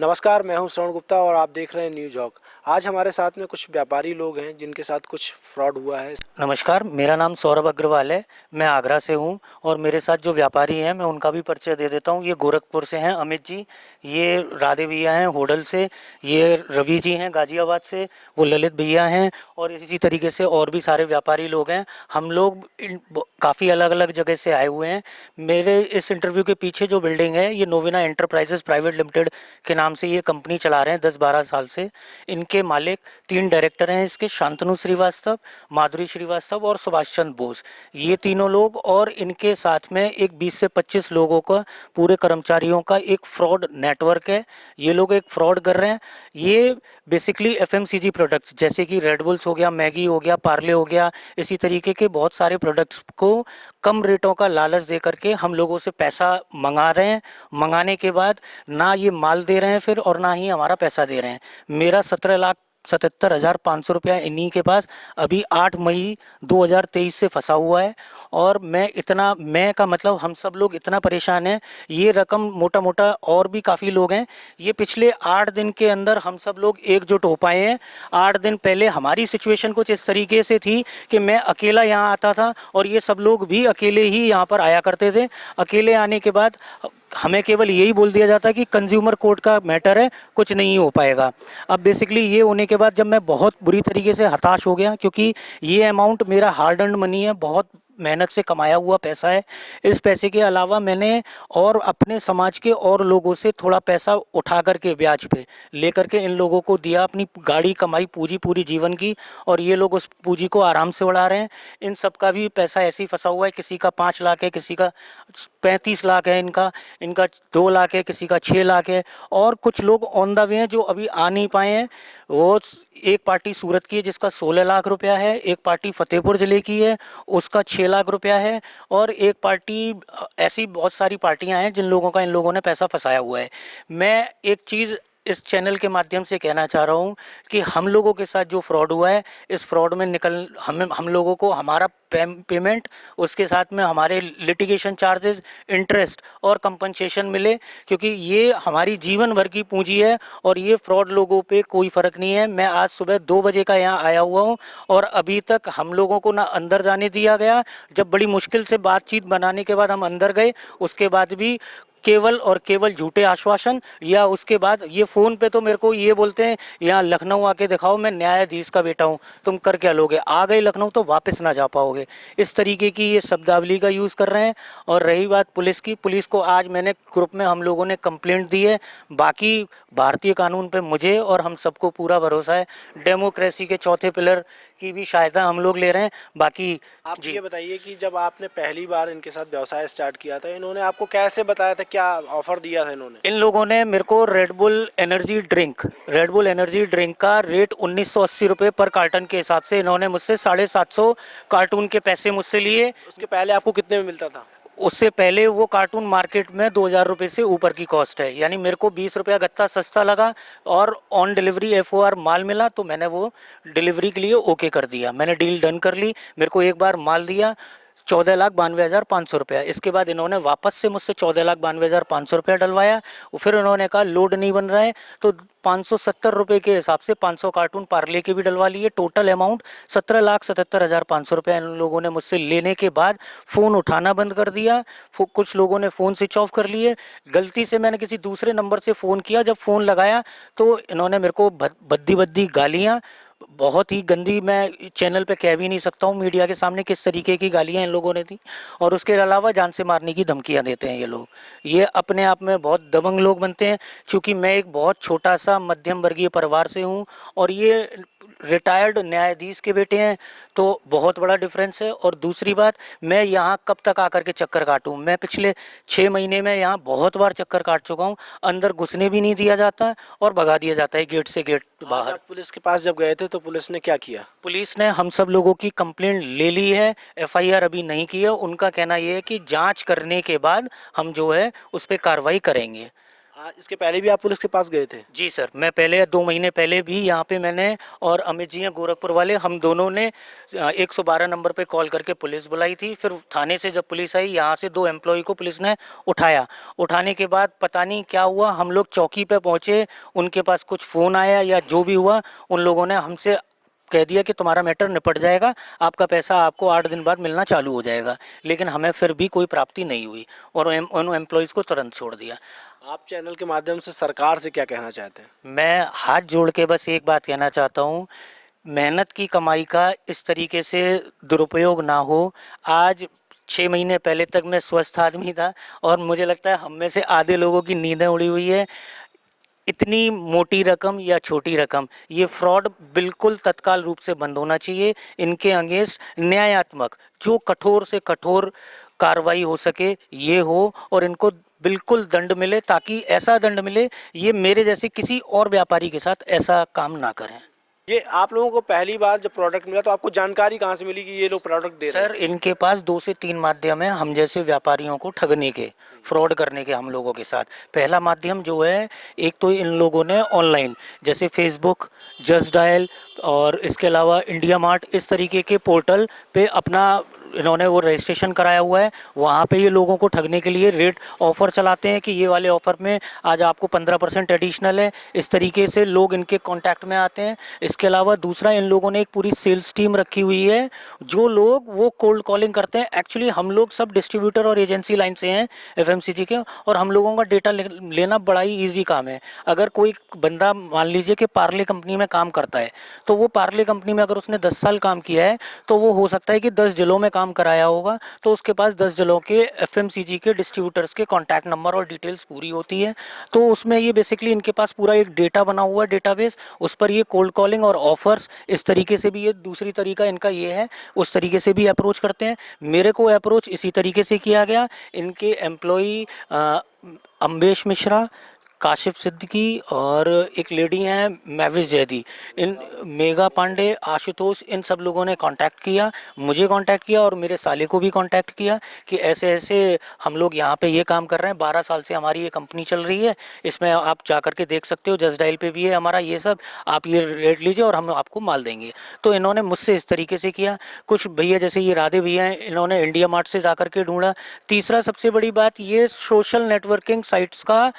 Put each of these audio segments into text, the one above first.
नमस्कार, मैं हूं श्रवण गुप्ता और आप देख रहे हैं न्यूज़ हॉक। आज हमारे साथ में कुछ व्यापारी लोग हैं जिनके साथ कुछ फ्रॉड हुआ है। नमस्कार, मेरा नाम सौरभ अग्रवाल है। मैं आगरा से हूँ और मेरे साथ जो व्यापारी हैं मैं उनका भी परिचय दे देता हूँ। ये गोरखपुर से हैं अमित जी, ये राधे भैया हैं होडल से, ये रवि जी हैं गाज़ियाबाद से, वो ललित भैया हैं और इसी तरीके से और भी सारे व्यापारी लोग हैं। हम लोग काफ़ी अलग अलग जगह से आए हुए हैं। मेरे इस इंटरव्यू के पीछे जो बिल्डिंग है ये नोवेना एंटरप्राइजेस प्राइवेट लिमिटेड के नाम से ये कंपनी चला रहे हैं 10-12 साल से। इनके मालिक 3 डायरेक्टर हैं इसके, शांतनु श्रीवास्तव, माधुरी श्रीवास्तव और सुभाष चंद्र बोस। ये तीनों लोग और इनके साथ में एक 20 से 25 लोगों का, पूरे कर्मचारियों का एक फ्रॉड नेटवर्क है। ये लोग एक फ्रॉड कर रहे हैं। ये बेसिकली एफएमसीजी प्रोडक्ट्स जैसे कि रेड बुल्स हो गया, मैगी हो गया, पार्ले हो गया, इसी तरीके के बहुत सारे प्रोडक्ट्स को कम रेटों का लालच दे करके हम लोगों से पैसा मंगा रहे हैं। मंगाने के बाद ना ये माल दे रहे हैं फिर और ना ही हमारा पैसा दे रहे हैं। मेरा 17,77,500 रुपया इन्हीं के पास अभी 8 मई 2023 से फंसा हुआ है। और मैं का मतलब हम सब लोग इतना परेशान हैं। ये रकम मोटा मोटा और भी काफ़ी लोग हैं। ये पिछले 8 दिन के अंदर हम सब लोग एकजुट हो पाए हैं। 8 दिन पहले हमारी सिचुएशन कुछ इस तरीके से थी कि मैं अकेला यहाँ आता था और ये सब लोग भी अकेले ही यहाँ पर आया करते थे। अकेले आने के बाद हमें केवल यही बोल दिया जाता है कि कंज्यूमर कोर्ट का मैटर है, कुछ नहीं हो पाएगा। अब बेसिकली ये होने के बाद जब मैं बहुत बुरी तरीके से हताश हो गया, क्योंकि ये अमाउंट मेरा हार्ड अर्न्ड मनी है, बहुत मेहनत से कमाया हुआ पैसा है। इस पैसे के अलावा मैंने और अपने समाज के और लोगों से थोड़ा पैसा उठा करके ब्याज पे लेकर के इन लोगों को दिया, अपनी गाड़ी कमाई पूंजी पूरी जीवन की, और ये लोग उस पूंजी को आराम से उड़ा रहे हैं। इन सब का भी पैसा ऐसे ही फंसा हुआ है। किसी का 5 लाख है, किसी का 35 लाख है, इनका इनका 2 लाख है, किसी का 6 लाख है। और कुछ लोग ऑन द वे हैं जो अभी आ नहीं पाए हैं। वो एक पार्टी सूरत की है जिसका 16 लाख रुपया है, एक पार्टी फतेहपुर ज़िले की है उसका 6 लाख रुपया है, और एक पार्टी ऐसी बहुत सारी पार्टियां हैं जिन लोगों का इन लोगों ने पैसा फंसाया हुआ है। मैं एक चीज़ इस चैनल के माध्यम से कहना चाह रहा हूँ कि हम लोगों के साथ जो फ्रॉड हुआ है, इस फ्रॉड में निकल हम लोगों को हमारा पेमेंट, उसके साथ में हमारे लिटिगेशन चार्जेस, इंटरेस्ट और कंपनसेशन मिले, क्योंकि ये हमारी जीवन भर की पूंजी है और ये फ्रॉड लोगों पे कोई फ़र्क नहीं है। मैं आज सुबह 2 बजे का यहाँ आया हुआ हूँ और अभी तक हम लोगों को ना अंदर जाने दिया गया। जब बड़ी मुश्किल से बातचीत बनाने के बाद हम अंदर गए, उसके बाद भी केवल और केवल झूठे आश्वासन, या उसके बाद ये फ़ोन पे तो मेरे को ये बोलते हैं यहाँ लखनऊ आके दिखाओ, मैं न्यायाधीश का बेटा हूँ, तुम कर क्या लोगे, आ गए लखनऊ तो वापस ना जा पाओगे। इस तरीके की ये शब्दावली का यूज़ कर रहे हैं। और रही बात पुलिस की, पुलिस को आज मैंने ग्रुप में हम लोगों ने कंप्लेंट दी है। बाकी भारतीय कानून पे मुझे और हम सबको पूरा भरोसा है। डेमोक्रेसी के चौथे पिलर की भी सहायता हम लोग ले रहे हैं। बाकी आप जी, ये बताइए कि जब आपने पहली बार इनके साथ व्यवसाय स्टार्ट किया था, इन्होंने आपको कैसे बताया था, क्या ऑफर दिया था इन्होंने? इन लोगों ने मेरे को रेड बुल एनर्जी ड्रिंक का रेट 1980 रुपये पर कार्टन के हिसाब से इन्होंने मुझसे 750 कार्टून के पैसे मुझसे लिए। उसके पहले आपको कितने में मिलता था? उससे पहले वो कार्टून मार्केट में 2,000 रुपये से ऊपर की कॉस्ट है, यानी मेरे को 20 रुपया गत्ता सस्ता लगा और ऑन डिलीवरी FOR माल मिला, तो मैंने वो डिलीवरी के लिए ओके कर दिया। मैंने डील डन कर ली। मेरे को एक बार माल दिया 14,92,500 रुपया। इसके बाद इन्होंने वापस से मुझसे 14,92,500 रुपया डलवाया। फिर उन्होंने कहा लोड नहीं बन रहा है, तो 570 रुपये के हिसाब से 500 कार्टून पार्ले के भी डलवा लिए। टोटल अमाउंट 17,77,500 रुपया इन लोगों ने मुझसे लेने के बाद फ़ोन उठाना बंद कर दिया। कुछ लोगों ने फ़ोन स्विच ऑफ कर लिए। गलती से मैंने किसी दूसरे नंबर से फ़ोन किया, जब फ़ोन लगाया तो इन्होंने मेरे को भद्दी भद्दी गालियाँ, बहुत ही गंदी, मैं चैनल पे कह भी नहीं सकता हूँ मीडिया के सामने किस तरीके की गालियाँ इन लोगों ने दी। और उसके अलावा जान से मारने की धमकियाँ देते हैं ये लोग। ये अपने आप में बहुत दबंग लोग बनते हैं। चूँकि मैं एक बहुत छोटा सा मध्यम वर्गीय परिवार से हूँ और ये रिटायर्ड न्यायाधीश के बेटे हैं, तो बहुत बड़ा डिफरेंस है। और दूसरी बात, मैं यहाँ कब तक आकर के चक्कर काटूँ? मैं पिछले 6 महीने में यहाँ बहुत बार चक्कर काट चुका हूँ। अंदर घुसने भी नहीं दिया जाता और भगा दिया जाता है गेट से गेट आज बाहर। आप पुलिस के पास जब गए थे तो पुलिस ने क्या किया? पुलिस ने हम सब लोगों की कंप्लेंट ले ली है, FIR अभी नहीं की है। उनका कहना ये है कि जांच करने के बाद हम जो है उस पर कार्रवाई करेंगे। इसके पहले भी आप पुलिस के पास गए थे? जी सर, मैं पहले 2 महीने पहले भी यहाँ पे मैंने और अमित जी हैं गोरखपुर वाले, हम दोनों ने 112 नंबर पे कॉल करके पुलिस बुलाई थी। फिर थाने से जब पुलिस आई, यहाँ से 2 एम्प्लॉय को पुलिस ने उठाया। उठाने के बाद पता नहीं क्या हुआ, हम लोग चौकी पे पहुँचे, उनके पास कुछ फ़ोन आया या जो भी हुआ, उन लोगों ने हमसे कह दिया कि तुम्हारा मैटर निपट जाएगा, आपका पैसा आपको 8 दिन बाद मिलना चालू हो जाएगा। लेकिन हमें फिर भी कोई प्राप्ति नहीं हुई और उन एम्प्लॉयज़ को तुरंत छोड़ दिया। आप चैनल के माध्यम से सरकार से क्या कहना चाहते हैं? मैं हाथ जोड़ के बस एक बात कहना चाहता हूँ, मेहनत की कमाई का इस तरीके से दुरुपयोग ना हो। आज 6 महीने पहले तक मैं स्वस्थ आदमी था और मुझे लगता है हम में से आधे लोगों की नींदें उड़ी हुई है। इतनी मोटी रकम या छोटी रकम, ये फ्रॉड बिल्कुल तत्काल रूप से बंद होना चाहिए। इनके अगेंस्ट न्यायात्मक जो कठोर से कठोर कार्रवाई हो सके ये हो और इनको बिल्कुल दंड मिले, ताकि ऐसा दंड मिले ये मेरे जैसे किसी और व्यापारी के साथ ऐसा काम ना करें। ये आप लोगों को पहली बार जब प्रोडक्ट मिला तो आपको जानकारी कहाँ से मिली कि ये लोग प्रोडक्ट दे रहे हैं? सर, इनके पास 2 से 3 माध्यम है हम जैसे व्यापारियों को ठगने के, फ्रॉड करने के हम लोगों के साथ। पहला माध्यम जो है, एक तो इन लोगों ने ऑनलाइन जैसे फेसबुक, जस्ट डायल और इसके अलावा इंडिया मार्ट, इस तरीके के पोर्टल पे अपना इन्होंने वो रजिस्ट्रेशन कराया हुआ है। वहाँ पे ये लोगों को ठगने के लिए रेट ऑफ़र चलाते हैं कि ये वाले ऑफ़र में आज आपको 15% एडिशनल है। इस तरीके से लोग इनके कांटेक्ट में आते हैं। इसके अलावा दूसरा, इन लोगों ने एक पूरी सेल्स टीम रखी हुई है, जो लोग वो कोल्ड कॉलिंग करते हैं। एक्चुअली हम लोग सब डिस्ट्रीब्यूटर और एजेंसी लाइन से हैं एफएमसीजी के, और हम लोगों का डेटा लेना बड़ा ही ईजी काम है। अगर कोई बंदा मान लीजिए कि पार्ले कंपनी में काम करता है, तो वो पार्ले कंपनी में अगर उसने 10 साल काम किया है, तो वो हो सकता है कि 10 जिलों में काम कराया होगा, तो उसके पास 10 जिलों के एफएमसीजी के डिस्ट्रीब्यूटर्स के कॉन्टैक्ट नंबर और डिटेल्स पूरी होती है। तो उसमें ये बेसिकली इनके पास पूरा एक डेटा बना हुआ है, डेटाबेस, उस पर ये कोल्ड कॉलिंग और ऑफर्स इस तरीके से भी, ये दूसरी तरीका इनका ये है, उस तरीके से भी अप्रोच करते हैं। मेरे को अप्रोच इसी तरीके से किया गया। इनके एम्प्लॉई अम्बेश मिश्रा, काशिफ सिद्दीकी और एक लेडी हैं महविश जैदी, इन मेघा पांडे, आशुतोष, इन सब लोगों ने कांटेक्ट किया, मुझे कांटेक्ट किया और मेरे साले को भी कांटेक्ट किया कि ऐसे ऐसे हम लोग यहाँ पे ये काम कर रहे हैं, 12 साल से हमारी ये कंपनी चल रही है, इसमें आप जा कर के देख सकते हो, जस्ट डायल पे भी है हमारा ये सब, आप ये रेट लीजिए और हम आपको माल देंगे। तो इन्होंने मुझसे इस तरीके से किया। कुछ भैया जैसे ये राधे भैया हैं, इन्होंने इंडिया मार्ट से जा कर के ढूंढा। तीसरा सबसे बड़ी बात, ये सोशल नेटवर्किंग साइट्स का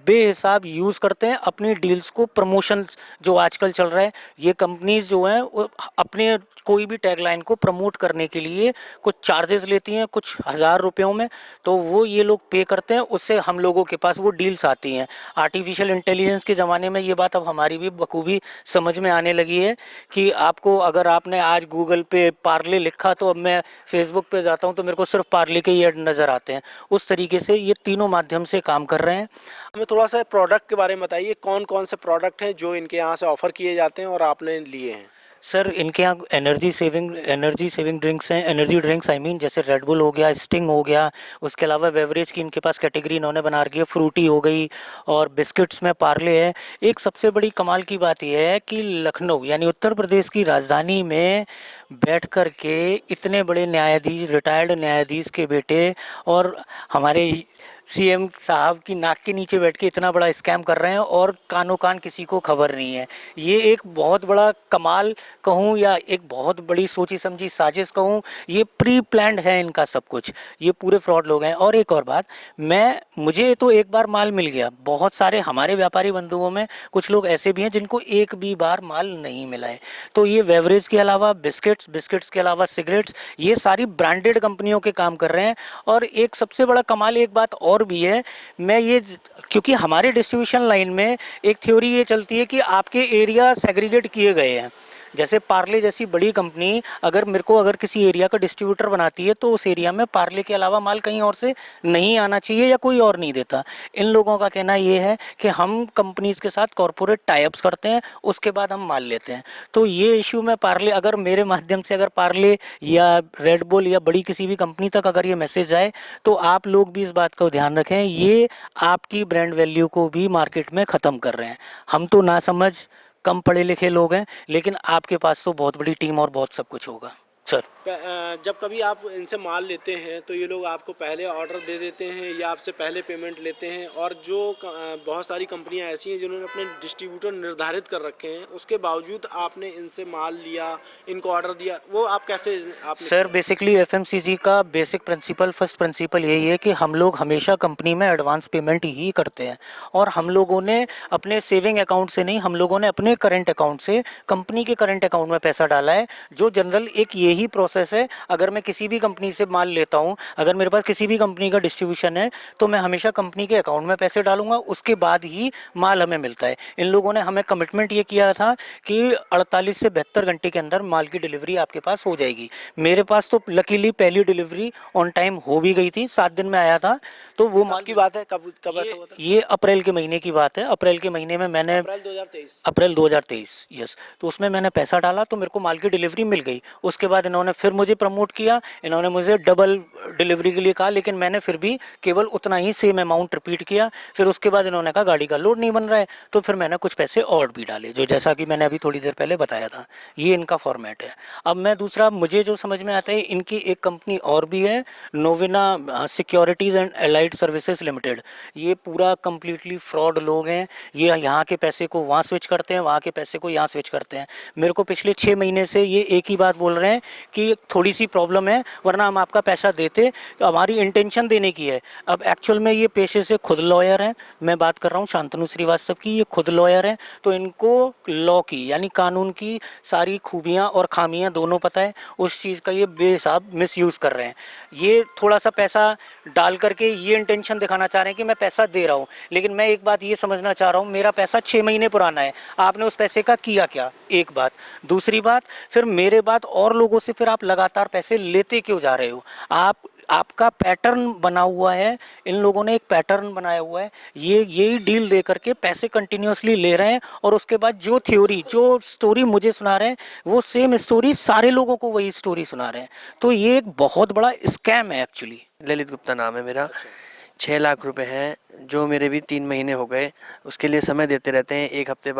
बेहिसाब यूज़ करते हैं अपनी डील्स को, प्रमोशन जो आजकल चल रहा है, ये कंपनीज जो हैं वो अपने कोई भी टैगलाइन को प्रमोट करने के लिए कुछ चार्जेस लेती हैं, कुछ हज़ार रुपयों में, तो वो ये लोग पे करते हैं, उससे हम लोगों के पास वो डील्स आती हैं। आर्टिफिशियल इंटेलिजेंस के ज़माने में ये बात अब हमारी भी बखूबी समझ में आने लगी है कि आपको, अगर आपने आज गूगल पे पार्ले लिखा, तो अब मैं फेसबुक पे जाता हूँ तो मेरे को सिर्फ पार्ले के ही ऐड नज़र आते हैं। उस तरीके से ये तीनों माध्यम से काम कर रहे हैं। हमें थोड़ा सा प्रोडक्ट के बारे में बताइए, कौन कौन से प्रोडक्ट हैं जो इनके यहाँ से ऑफ़र किए जाते हैं और आपने लिए हैं? सर, इनके यहाँ एनर्जी सेविंग ड्रिंक्स हैं, एनर्जी ड्रिंक्स आई मीन, जैसे रेड बुल हो गया, स्टिंग हो गया। उसके अलावा बेवरेज की इनके पास कैटेगरी इन्होंने बना रखी है, फ्रूटी हो गई, और बिस्किट्स में पार्ले है। एक सबसे बड़ी कमाल की बात यह है कि लखनऊ यानी उत्तर प्रदेश की राजधानी में बैठ कर के इतने बड़े न्यायाधीश, रिटायर्ड न्यायाधीश के बेटे और हमारे सीएम साहब की नाक के नीचे बैठ के इतना बड़ा स्कैम कर रहे हैं और कानो कान किसी को खबर नहीं है। ये एक बहुत बड़ा कमाल कहूँ या एक बहुत बड़ी सोची समझी साजिश कहूँ, ये प्री प्लान्ड है इनका सब कुछ, ये पूरे फ्रॉड लोग हैं। और एक और बात, मुझे तो एक बार माल मिल गया, बहुत सारे हमारे व्यापारी बंधुओं में कुछ लोग ऐसे भी हैं जिनको एक भी बार माल नहीं मिला है। तो ये बेवरेज के अलावा बिस्किट्स के अलावा सिगरेट्स, ये सारी ब्रांडेड कंपनियों के काम कर रहे हैं। और एक सबसे बड़ा कमाल एक बात और भी है, क्योंकि हमारे डिस्ट्रीब्यूशन लाइन में एक थ्योरी ये चलती है कि आपके एरिया सेग्रीगेट किए गए हैं। जैसे पार्ले जैसी बड़ी कंपनी अगर किसी एरिया का डिस्ट्रीब्यूटर बनाती है, तो उस एरिया में पार्ले के अलावा माल कहीं और से नहीं आना चाहिए या कोई और नहीं देता। इन लोगों का कहना ये है कि हम कंपनीज के साथ कॉरपोरेट टाइप्स करते हैं, उसके बाद हम माल लेते हैं। तो ये इशू में पार्ले, अगर मेरे माध्यम से अगर पार्ले या रेड बुल या बड़ी किसी भी कंपनी तक अगर ये मैसेज जाए, तो आप लोग भी इस बात का ध्यान रखें, ये आपकी ब्रांड वैल्यू को भी मार्केट में ख़त्म कर रहे हैं। हम तो ना समझ कम पढ़े लिखे लोग हैं, लेकिन आपके पास तो बहुत बड़ी टीम और बहुत सब कुछ होगा। सर। जब कभी आप इनसे माल लेते हैं तो ये लोग आपको पहले ऑर्डर दे देते हैं या आपसे पहले पेमेंट लेते हैं, और जो बहुत सारी कंपनियां ऐसी हैं जिन्होंने अपने डिस्ट्रीब्यूटर निर्धारित कर रखे हैं, उसके बावजूद आपने इनसे माल लिया, इनको ऑर्डर दिया, वो आप कैसे आपने सर किया? बेसिकली एफएमसीजी का बेसिक प्रिंसिपल, फर्स्ट प्रिंसिपल यही है कि हम लोग हमेशा कंपनी में एडवांस पेमेंट ही करते हैं, और हम लोगों ने अपने सेविंग अकाउंट से नहीं, हम लोगों ने अपने करंट अकाउंट से कंपनी के करंट अकाउंट में पैसा डाला है। जो जनरल एक यही प्रोसेस है, अगर मैं किसी भी कंपनी से माल लेता हूँ, अगर मेरे पास किसी भी कंपनी का डिस्ट्रीब्यूशन है, तो मैं हमेशा कंपनी के अकाउंट में पैसे डालूंगा, उसके बाद ही माल हमें मिलता है। इन लोगों ने हमें कमिटमेंट ये किया था कि 48 से 72 घंटे के अंदर माल की डिलीवरी आपके पास हो जाएगी। मेरे पास तो लकीली पहली डिलीवरी ऑन टाइम हो भी गई थी, 7 दिन में आया था। तो वो माल की बात है, कब कब ऐसा हुआ था? ये अप्रैल के महीने की बात है। अप्रैल के महीने में मैंने अप्रैल 2023। अप्रैल 2023, यस। तो उसमें मैंने पैसा डाला तो मेरे को माल की डिलीवरी मिल गई। उसके बाद इन्होंने फिर मुझे प्रमोट किया, इन्होंने मुझे डबल डिलीवरी के लिए कहा, लेकिन मैंने फिर भी केवल उतना ही सेम अमाउंट रिपीट किया। फिर उसके बाद इन्होंने कहा गाड़ी का लोड नहीं बन रहा है, तो फिर मैंने कुछ पैसे और भी डाले, जो जैसा कि मैंने अभी थोड़ी देर पहले बताया था। ये इनका फॉर्मेट है। अब मैं दूसरा, मुझे जो समझ में आता है, इनकी एक कंपनी और भी है, Novina securities and allied services limited. ये पूरा कंप्लीटली फ्रॉड लोग हैं। ये यहाँ के पैसे को वहाँ स्विच करते हैं, वहाँ के पैसे को यहाँ स्विच करते हैं। मेरे को पिछले 6 महीने से ये एक ही बात बोल रहे हैं कि थोड़ी सी प्रॉब्लम है, वरना हम आपका पैसा देते। तो हमारी इंटेंशन देने की है। अब एक्चुअल में ये पेशे से खुद लॉयर हैं। मैं बात कर रहा हूँ शांतनु श्रीवास्तव की, ये खुद लॉयर हैं, तो इनको लॉ की यानी कानून की सारी खूबियाँ और खामियाँ दोनों पता है। उस चीज़ का ये बेहिसाब मिसयूज़ कर रहे हैं। ये थोड़ा सा पैसा डाल करके ये इंटेंशन दिखाना चाह रहे हैं कि मैं पैसा दे रहा हूँ, लेकिन मैं एक बात ये समझना चाह रहा हूँ, मेरा पैसा 6 महीने पुराना है, आपने उस पैसे का किया क्या? एक बात। दूसरी बात, फिर मेरे बाद और लोगों से फिर आप लगातार पैसे लेते क्यों जा रहे हो? आपका पैटर्न बना हुआ है, इन लोगों ने एक पैटर्न बनाया हुआ है। ये यही डील दे करके पैसे कंटिन्यूसली ले रहे हैं, और उसके बाद जो थ्योरी, जो स्टोरी मुझे सुना रहे हैं, वो सेम स्टोरी सारे लोगों को वही स्टोरी सुना रहे हैं। तो ये एक बहुत बड़ा स्कैम है एक्चुअली। ललित गुप्ता नाम है मेरा। 6 लाख रुपए हैं, जो मेरे भी 3 महीने हो गए। उसके लिए समय देते रहते हैं, एक हफ्ते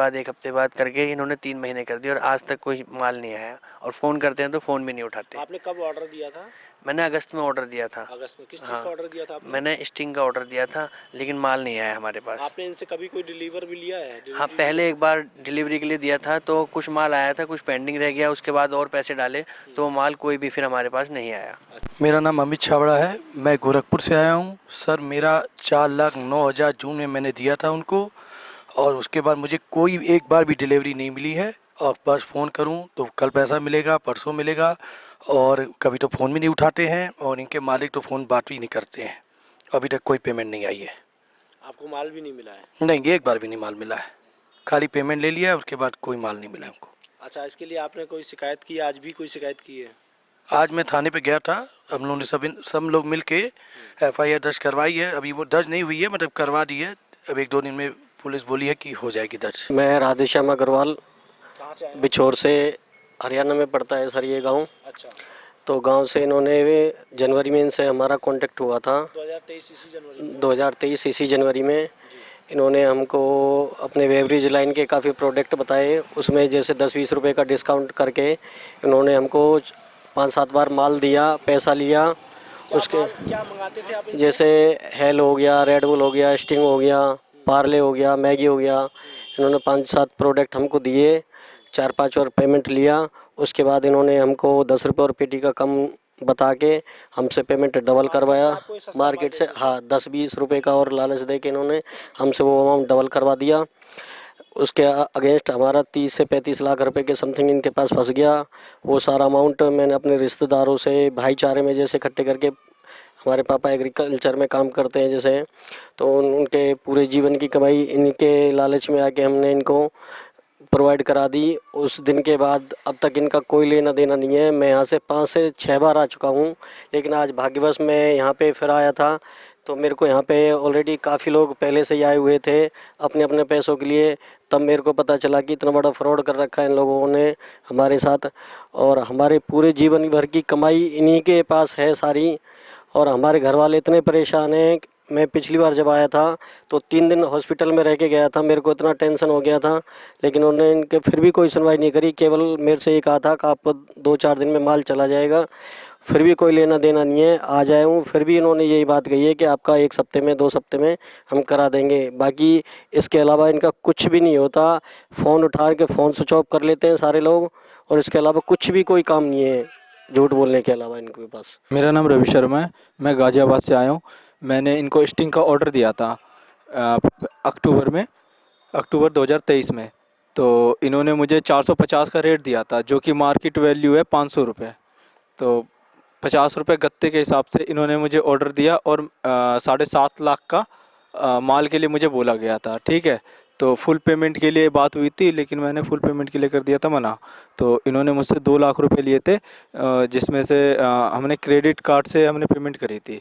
बाद करके इन्होंने 3 महीने कर दिए, और आज तक कोई माल नहीं आया। और फ़ोन करते हैं तो फ़ोन भी नहीं उठाते। आपने कब ऑर्डर दिया था? मैंने अगस्त में ऑर्डर दिया था। अगस्त में? किस चीज़ हाँ, का ऑर्डर दिया था आपने? मैंने स्टिंग का ऑर्डर दिया था, लेकिन माल नहीं आया हमारे पास। आपने इनसे कभी कोई डिलीवर भी लिया है? हाँ, डिलीवरी? पहले एक बार डिलीवरी के लिए दिया था, तो कुछ माल आया था, कुछ पेंडिंग रह गया। उसके बाद और पैसे डाले तो माल कोई भी फिर हमारे पास नहीं आया। मेरा नाम अमित छाबड़ा है, मैं गोरखपुर से आया हूँ। सर मेरा 4,09,000 जून में मैंने दिया था उनको, और उसके बाद मुझे कोई एक बार भी डिलीवरी नहीं मिली है। और बस फ़ोन करूँ तो कल पैसा मिलेगा, परसों मिलेगा, और कभी तो फ़ोन भी नहीं उठाते हैं, और इनके मालिक तो फ़ोन बात भी नहीं करते हैं। अभी तक कोई पेमेंट नहीं आई है। आपको माल भी नहीं मिला है? नहीं, एक बार भी नहीं माल मिला है। खाली पेमेंट ले लिया है, उसके बाद कोई माल नहीं मिला हमको। अच्छा, इसके लिए आपने कोई शिकायत की? आज भी कोई शिकायत की है? आज मैं थाने पे गया था, हम लोगों ने सब लोग मिल के FIR दर्ज करवाई है। अभी वो दर्ज नहीं हुई है, मतलब करवा दी है। अब 1-2 दिन में पुलिस बोली है कि हो जाएगी दर्ज। मैं राधेश्याम अग्रवाल, कहाँ से आए? बिछोर से, हरियाणा में पड़ता है सर ये गांव। अच्छा, तो गांव से इन्होंने जनवरी में इनसे हमारा कांटेक्ट हुआ था। 2023 इसी जनवरी में? 2023 इसी जनवरी में इन्होंने हमको अपने बेवरेज लाइन के काफ़ी प्रोडक्ट बताए। उसमें जैसे 10-20 रुपये का डिस्काउंट करके इन्होंने हमको 5-7 बार माल दिया, पैसा लिया। उसके क्या मंगाते थे आप इनसे? जैसे हेल हो गया, रेड बुल हो गया, स्टिंग हो गया, पार्ले हो गया, मैगी हो गया। इन्होंने 5-7 प्रोडक्ट हमको दिए, 4-5 और पेमेंट लिया। उसके बाद इन्होंने हमको 10 रुपये और पेटी का कम बता के हमसे पेमेंट डबल करवाया आपको ये सस्ता मार्केट से। हाँ, 10-20 रुपये का और लालच दे के इन्होंने हमसे वो अमाउंट डबल करवा दिया। उसके अगेंस्ट हमारा 30 से 35 लाख रुपए के समथिंग इनके पास फंस गया। वो सारा अमाउंट मैंने अपने रिश्तेदारों से भाईचारे में जैसे इकट्ठे करके, हमारे पापा एग्रीकल्चर में काम करते हैं जैसे, तो उनके पूरे जीवन की कमाई इनके लालच में आके हमने इनको प्रोवाइड करा दी। उस दिन के बाद अब तक इनका कोई लेना देना नहीं है। मैं यहाँ से 5 से 6 बार आ चुका हूँ, लेकिन आज भाग्यवश मैं यहाँ पे फिर आया था, तो मेरे को यहाँ पे ऑलरेडी काफ़ी लोग पहले से ही आए हुए थे अपने अपने पैसों के लिए। तब मेरे को पता चला कि इतना बड़ा फ्रॉड कर रखा है इन लोगों ने हमारे साथ, और हमारे पूरे जीवन भर की कमाई इन्हीं के पास है सारी। और हमारे घर वाले इतने परेशान हैं मैं पिछली बार जब आया था तो 3 दिन हॉस्पिटल में रह के गया था, मेरे को इतना टेंशन हो गया था, लेकिन उन्होंने इनके फिर भी कोई सुनवाई नहीं करी। केवल मेरे से ये कहा था कि आपको 2-4 दिन में माल चला जाएगा, फिर भी कोई लेना देना नहीं है। आ जाए हूँ, फिर भी इन्होंने यही बात कही है कि आपका 1 हफ्ते में 2 हफ्ते में हम करा देंगे। बाकी इसके अलावा इनका कुछ भी नहीं होता। फ़ोन उठा के फ़ोन स्विच ऑफ कर लेते हैं सारे लोग, और इसके अलावा कुछ भी कोई काम नहीं है झूठ बोलने के अलावा इनके पास। मेरा नाम रवि शर्मा है, मैं गाज़ियाबाद से आया हूँ। मैंने इनको स्टिंग का ऑर्डर दिया था अक्टूबर 2023 में। तो इन्होंने मुझे 450 का रेट दिया था, जो कि मार्केट वैल्यू है 500 रुपये। तो 50 रुपये गत्ते के हिसाब से इन्होंने मुझे ऑर्डर दिया और 7.5 लाख का माल के लिए मुझे बोला गया था, ठीक है। तो फुल पेमेंट के लिए बात हुई थी, लेकिन मैंने फुल पेमेंट के लिए कर दिया था मना। तो इन्होंने मुझसे 2 लाख रुपए लिए थे, जिसमें से हमने क्रेडिट कार्ड से हमने पेमेंट करी थी,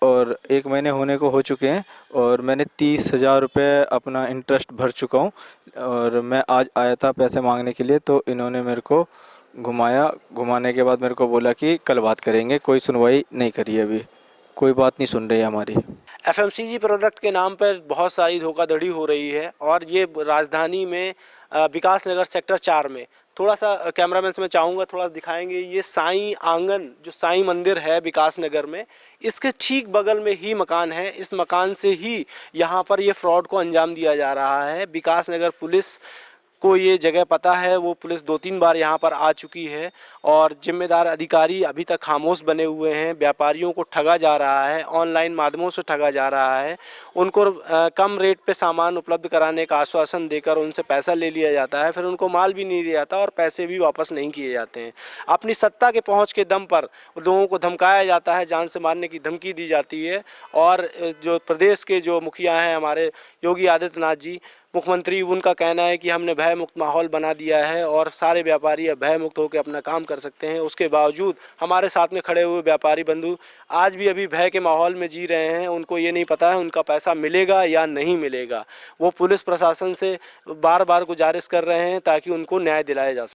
और 1 महीने होने को हो चुके हैं और मैंने 30,000 रुपये अपना इंटरेस्ट भर चुका हूँ। और मैं आज आया था पैसे मांगने के लिए, तो इन्होंने मेरे को घुमाने के बाद मेरे को बोला कि कल बात करेंगे। कोई सुनवाई नहीं करी है, अभी कोई बात नहीं सुन रही है हमारी। एफएमसीजी प्रोडक्ट के नाम पर बहुत सारी धोखाधड़ी हो रही है, और ये राजधानी में विकास नगर सेक्टर 4 में, थोड़ा सा कैमरामैन से मैं चाहूँगा थोड़ा दिखाएंगे। ये साईं आंगन, जो साईं मंदिर है विकास नगर में, इसके ठीक बगल में ही मकान है। इस मकान से ही यहाँ पर ये फ्रॉड को अंजाम दिया जा रहा है। विकास नगर पुलिस को ये जगह पता है, वो पुलिस 2-3 बार यहाँ पर आ चुकी है, और जिम्मेदार अधिकारी अभी तक खामोश बने हुए हैं। व्यापारियों को ठगा जा रहा है, ऑनलाइन माध्यमों से ठगा जा रहा है। उनको कम रेट पे सामान उपलब्ध कराने का आश्वासन देकर उनसे पैसा ले लिया जाता है, फिर उनको माल भी नहीं दिया जाता और पैसे भी वापस नहीं किए जाते हैं। अपनी सत्ता के पहुँच के दम पर लोगों को धमकाया जाता है, जान से मारने की धमकी दी जाती है। और जो प्रदेश के जो मुखिया हैं हमारे योगी आदित्यनाथ जी, मुख्यमंत्री, उनका कहना है कि हमने भय मुक्त माहौल बना दिया है और सारे व्यापारी अब भय मुक्त होकर अपना काम कर सकते हैं। उसके बावजूद हमारे साथ में खड़े हुए व्यापारी बंधु आज भी अभी भय के माहौल में जी रहे हैं। उनको ये नहीं पता है उनका पैसा मिलेगा या नहीं मिलेगा। वो पुलिस प्रशासन से बार बार गुजारिश कर रहे हैं ताकि उनको न्याय दिलाया जा सके।